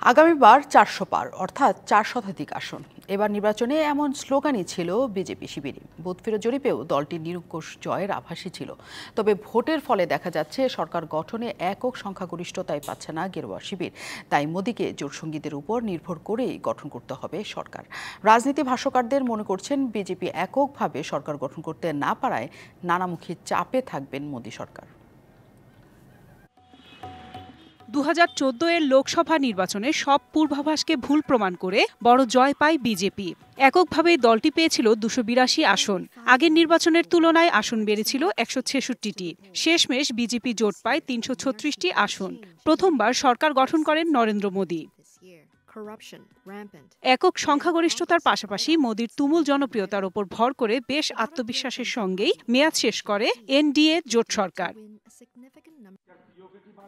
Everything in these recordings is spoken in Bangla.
আগামীবার ৪০০ পার অর্থাৎ ৪ শতাধিক আসন। এবার নির্বাচনে এমন স্লোগানই ছিল বিজেপি শিবিরে। বুথফেরত জরিপেও দলটি নিরঙ্কুশ জয়ের আভাসই ছিল। তবে ভোটের ফলে দেখা যাচ্ছে সরকার গঠনে একক সংখ্যাগরিষ্ঠতাই পাচ্ছে না গেরুয়া শিবির। তাই মোদীকে জোটসঙ্গীদের উপর নির্ভর করেই গঠন করতে হবে সরকার। রাজনীতি ভাষ্যকারদের মনে করছেন বিজেপি এককভাবে সরকার গঠন করতে না পারায় নানামুখী চাপে থাকবেন মোদী সরকার। ২০১৪-এর লোকসভা নির্বাচনে সব পূর্বাভাসকে ভুল প্রমাণ করে বড় জয় পায় বিজেপি। এককভাবে দলটি পেয়েছিল ২৮২ আসন। আগের নির্বাচনের তুলনায় আসন বেড়েছিল ১৬৬টি। শেষমেশ বিজেপি জোট পায় ৩৩৬টি আসন। প্রথমবার সরকার গঠন করেন নরেন্দ্র মোদী। একক সংখ্যাগরিষ্ঠতার পাশাপাশি মোদির তুমুল জনপ্রিয়তার ওপর ভর করে বেশ আত্মবিশ্বাসের সঙ্গেই মেয়াদ শেষ করে এনডিএ জোট সরকার।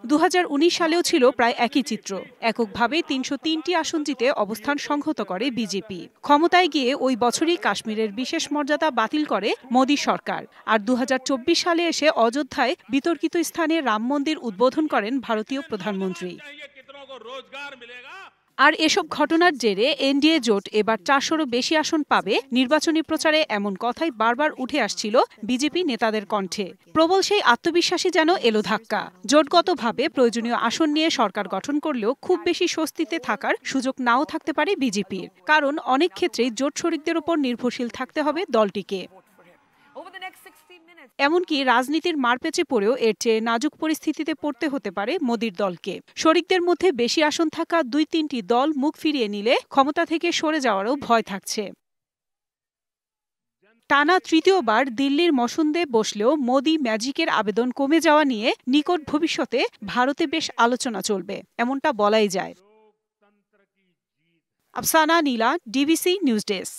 ২০১৯ সালেও ছিল প্রায় একই চিত্র। এককভাবে ৩০৩টি আসন জিতে অবস্থান সংহত করে বিজেপি। ক্ষমতায় গিয়ে ওই বছরই কাশ্মীরের বিশেষ মর্যাদা বাতিল করে মোদী সরকার। আর ২০২৪ সালে এসে অযোধ্যায় বিতর্কিত স্থানে রাম মন্দির উদ্বোধন করেন ভারতীয় প্রধানমন্ত্রী। আর এসব ঘটনার জেরে এনডিএ জোট এবার ৪০০রও বেশি আসন পাবে। নির্বাচনী প্রচারে এমন কথাই বারবার উঠে আসছিল বিজেপি নেতাদের কণ্ঠে। প্রবল সেই আত্মবিশ্বাসী যেন এলো ধাক্কা। জোটগতভাবে প্রয়োজনীয় আসন নিয়ে সরকার গঠন করলেও খুব বেশি স্বস্তিতে থাকার সুযোগ নাও থাকতে পারে বিজেপির। কারণ অনেক ক্ষেত্রেই জোট শরিকদের উপর নির্ভরশীল থাকতে হবে দলটিকে। এমনকি রাজনীতির মারপ্যাচে পড়েও এর চেয়ে নাজুক পরিস্থিতিতে পড়তে হতে পারে মোদীর দলকে। শরিকদের মধ্যে বেশি আসন থাকা ২-৩টি দল মুখ ফিরিয়ে নিলে ক্ষমতা থেকে সরে যাওয়ারও ভয় থাকছে। টানা তৃতীয়বার দিল্লির মসনদে বসলেও মোদি ম্যাজিকের আবেদন কমে যাওয়া নিয়ে নিকট ভবিষ্যতে ভারতে বেশ আলোচনা চলবে, এমনটা বলাই যায়। আফসানা নীলা, ডিবিসি নিউজ ডেস্ক।